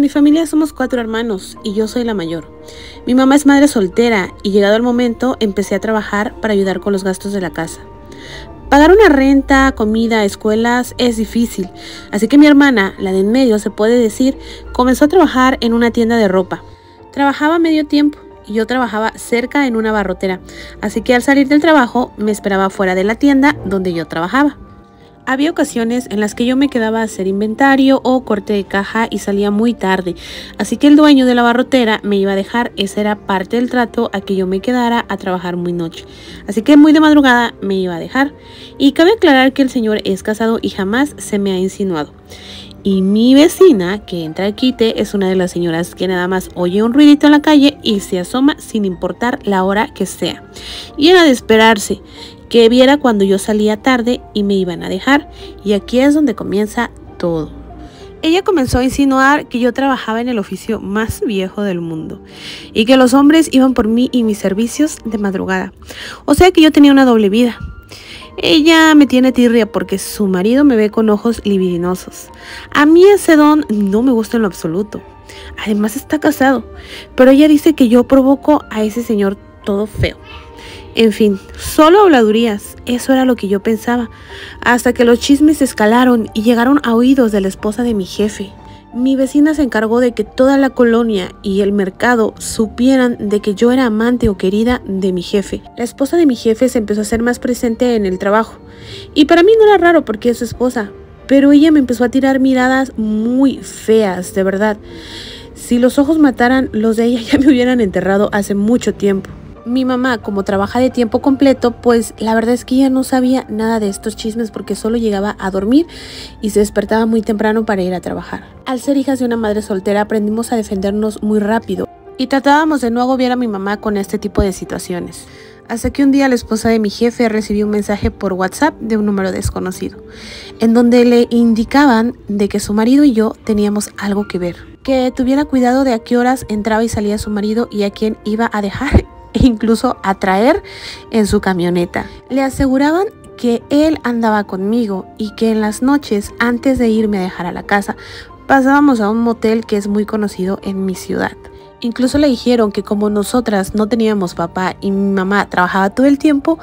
en mi familia somos 4 hermanos y yo soy la mayor. Mi mamá es madre soltera y llegado el momento empecé a trabajar para ayudar con los gastos de la casa. Pagar una renta, comida, escuelas es difícil, así que mi hermana, la de en medio se puede decir, comenzó a trabajar en una tienda de ropa. Trabajaba medio tiempo y yo trabajaba cerca en una barrotera, así que al salir del trabajo me esperaba fuera de la tienda donde yo trabajaba. Había ocasiones en las que yo me quedaba a hacer inventario o corte de caja y salía muy tarde, así que el dueño de la barrotera me iba a dejar. Esa era parte del trato, a que yo me quedara a trabajar muy noche, así que muy de madrugada me iba a dejar. Y cabe aclarar que el señor es casado y jamás se me ha insinuado. Y mi vecina, que entra al quite, es una de las señoras que nada más oye un ruidito en la calle y se asoma sin importar la hora que sea. Y era de esperarse que viera cuando yo salía tarde y me iban a dejar. Y aquí es donde comienza todo. Ella comenzó a insinuar que yo trabajaba en el oficio más viejo del mundo y que los hombres iban por mí y mis servicios de madrugada. O sea que yo tenía una doble vida. Ella me tiene tirria porque su marido me ve con ojos libidinosos. A mí ese don no me gusta en lo absoluto. Además está casado, pero ella dice que yo provoco a ese señor todo feo. En fin, solo habladurías, eso era lo que yo pensaba, hasta que los chismes escalaron y llegaron a oídos de la esposa de mi jefe. Mi vecina se encargó de que toda la colonia y el mercado supieran de que yo era amante o querida de mi jefe. La esposa de mi jefe se empezó a hacer más presente en el trabajo, y para mí no era raro porque es su esposa, pero ella me empezó a tirar miradas muy feas, de verdad. Si los ojos mataran, los de ella ya me hubieran enterrado hace mucho tiempo. Mi mamá, como trabaja de tiempo completo, pues la verdad es que ella no sabía nada de estos chismes porque solo llegaba a dormir y se despertaba muy temprano para ir a trabajar. Al ser hijas de una madre soltera aprendimos a defendernos muy rápido y tratábamos de no agobiar a mi mamá con este tipo de situaciones. Hasta que un día la esposa de mi jefe recibió un mensaje por WhatsApp de un número desconocido, en donde le indicaban de que su marido y yo teníamos algo que ver, que tuviera cuidado de a qué horas entraba y salía su marido y a quién iba a dejar e incluso a traer en su camioneta. Le aseguraban que él andaba conmigo y que en las noches, antes de irme a dejar a la casa, pasábamos a un motel que es muy conocido en mi ciudad. Incluso le dijeron que como nosotras no teníamos papá y mi mamá trabajaba todo el tiempo,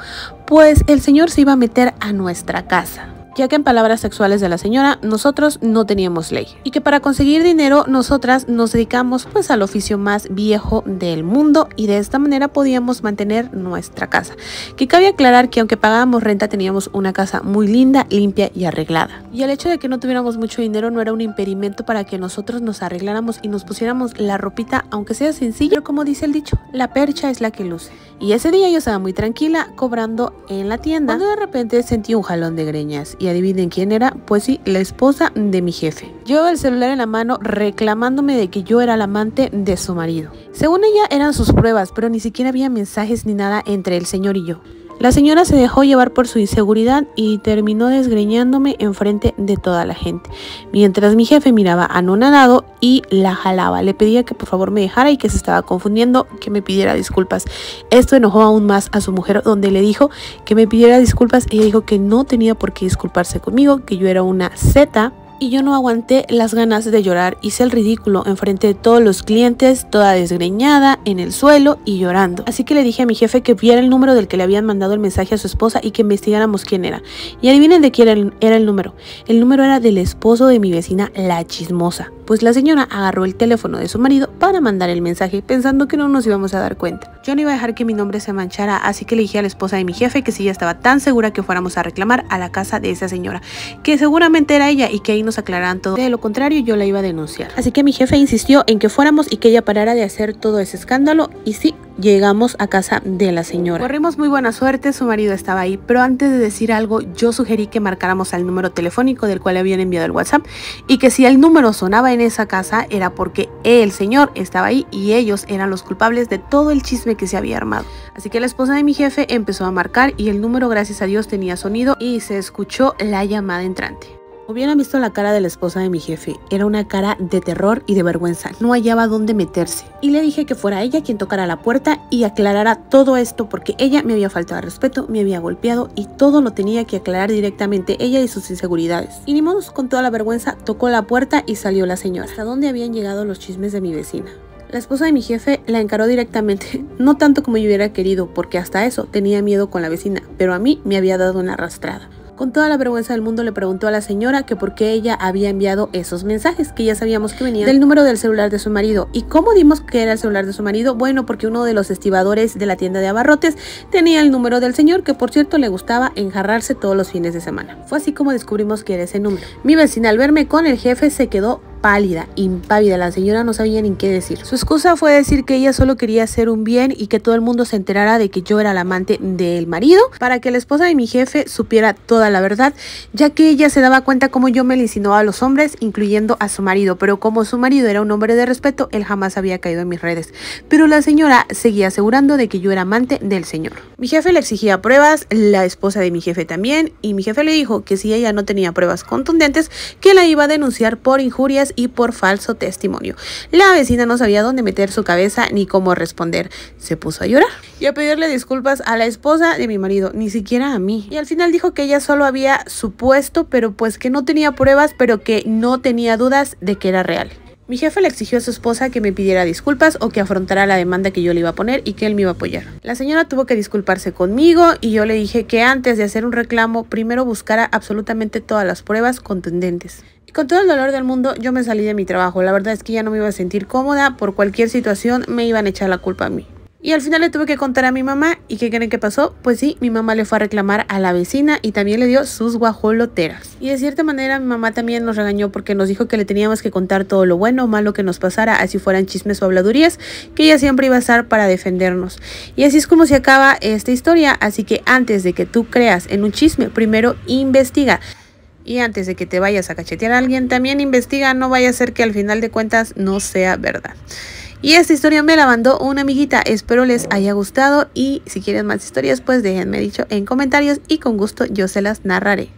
pues el señor se iba a meter a nuestra casa, ya que en palabras sexuales de la señora, nosotros no teníamos ley. Y que para conseguir dinero, nosotras nos dedicamos pues al oficio más viejo del mundo y de esta manera podíamos mantener nuestra casa. Que cabe aclarar que aunque pagábamos renta, teníamos una casa muy linda, limpia y arreglada. Y el hecho de que no tuviéramos mucho dinero no era un impedimento para que nosotros nos arregláramos y nos pusiéramos la ropita, aunque sea sencilla, pero como dice el dicho, la percha es la que luce. Y ese día yo estaba muy tranquila cobrando en la tienda, cuando de repente sentí un jalón de greñas. Y adivinen quién era, pues sí, la esposa de mi jefe. Llevaba el celular en la mano reclamándome de que yo era la amante de su marido. Según ella eran sus pruebas, pero ni siquiera había mensajes ni nada entre el señor y yo. La señora se dejó llevar por su inseguridad y terminó desgreñándome enfrente de toda la gente, mientras mi jefe miraba anonadado y la jalaba. Le pedía que por favor me dejara y que se estaba confundiendo, que me pidiera disculpas. Esto enojó aún más a su mujer, donde le dijo que me pidiera disculpas. Ella dijo que no tenía por qué disculparse conmigo, que yo era una zeta. Y yo no aguanté las ganas de llorar, hice el ridículo enfrente de todos los clientes, toda desgreñada, en el suelo y llorando. Así que le dije a mi jefe que viera el número del que le habían mandado el mensaje a su esposa y que investigáramos quién era. Y adivinen de quién era el número. El número era del esposo de mi vecina, la chismosa. Pues la señora agarró el teléfono de su marido para mandar el mensaje, pensando que no nos íbamos a dar cuenta. Yo no iba a dejar que mi nombre se manchara, así que le dije a la esposa de mi jefe que si ella estaba tan segura que fuéramos a reclamar a la casa de esa señora, que seguramente era ella y que ahí nos aclararan todo. De lo contrario, yo la iba a denunciar. Así que mi jefe insistió en que fuéramos y que ella parara de hacer todo ese escándalo, y sí, llegamos a casa de la señora. Corrimos muy buena suerte, su marido estaba ahí, pero antes de decir algo, yo sugerí que marcáramos al número telefónico del cual le habían enviado el WhatsApp y que si el número sonaba en esa casa era porque el señor estaba ahí y ellos eran los culpables de todo el chisme que se había armado. Así que la esposa de mi jefe empezó a marcar y el número, gracias a Dios, tenía sonido y se escuchó la llamada entrante. Hubieran visto la cara de la esposa de mi jefe, era una cara de terror y de vergüenza, no hallaba dónde meterse. Y le dije que fuera ella quien tocara la puerta y aclarara todo esto porque ella me había faltado al respeto, me había golpeado y todo lo tenía que aclarar directamente ella y sus inseguridades. Y ni modo, con toda la vergüenza tocó la puerta y salió la señora. ¿Hasta dónde habían llegado los chismes de mi vecina? La esposa de mi jefe la encaró directamente, no tanto como yo hubiera querido, porque hasta eso tenía miedo con la vecina, pero a mí me había dado una arrastrada. Con toda la vergüenza del mundo le preguntó a la señora que por qué ella había enviado esos mensajes, que ya sabíamos que venían del número del celular de su marido. ¿Y cómo dimos que era el celular de su marido? Bueno, porque uno de los estibadores de la tienda de abarrotes tenía el número del señor, que por cierto le gustaba enjarrarse todos los fines de semana. Fue así como descubrimos que era ese número. Mi vecina al verme con el jefe se quedó pálida, impávida, la señora no sabía ni qué decir. Su excusa fue decir que ella solo quería hacer un bien y que todo el mundo se enterara de que yo era la amante del marido, para que la esposa de mi jefe supiera toda la verdad, ya que ella se daba cuenta cómo yo me le insinuaba a los hombres, incluyendo a su marido, pero como su marido era un hombre de respeto, él jamás había caído en mis redes. Pero la señora seguía asegurando de que yo era amante del señor. Mi jefe le exigía pruebas, la esposa de mi jefe también, y mi jefe le dijo que si ella no tenía pruebas contundentes, que la iba a denunciar por injurias y por falso testimonio. La vecina no sabía dónde meter su cabeza ni cómo responder. Se puso a llorar y a pedirle disculpas a la esposa de mi marido, ni siquiera a mí. Y al final dijo que ella solo había supuesto, pero pues que no tenía pruebas, pero que no tenía dudas de que era real. Mi jefe le exigió a su esposa que me pidiera disculpas o que afrontara la demanda que yo le iba a poner y que él me iba a apoyar. La señora tuvo que disculparse conmigo y yo le dije que antes de hacer un reclamo, primero buscara absolutamente todas las pruebas contundentes. Y con todo el dolor del mundo, yo me salí de mi trabajo. La verdad es que ya no me iba a sentir cómoda, por cualquier situación me iban a echar la culpa a mí. Y al final le tuve que contar a mi mamá. ¿Y qué creen que pasó? Pues sí, mi mamá le fue a reclamar a la vecina y también le dio sus guajoloteras. Y de cierta manera mi mamá también nos regañó porque nos dijo que le teníamos que contar todo lo bueno o malo que nos pasara, así fueran chismes o habladurías, que ella siempre iba a estar para defendernos. Y así es como se acaba esta historia. Así que antes de que tú creas en un chisme, primero investiga. Y antes de que te vayas a cachetear a alguien, también investiga, no vaya a ser que al final de cuentas no sea verdad. Y esta historia me la mandó una amiguita, espero les haya gustado y si quieren más historias pues déjenme dicho en comentarios y con gusto yo se las narraré.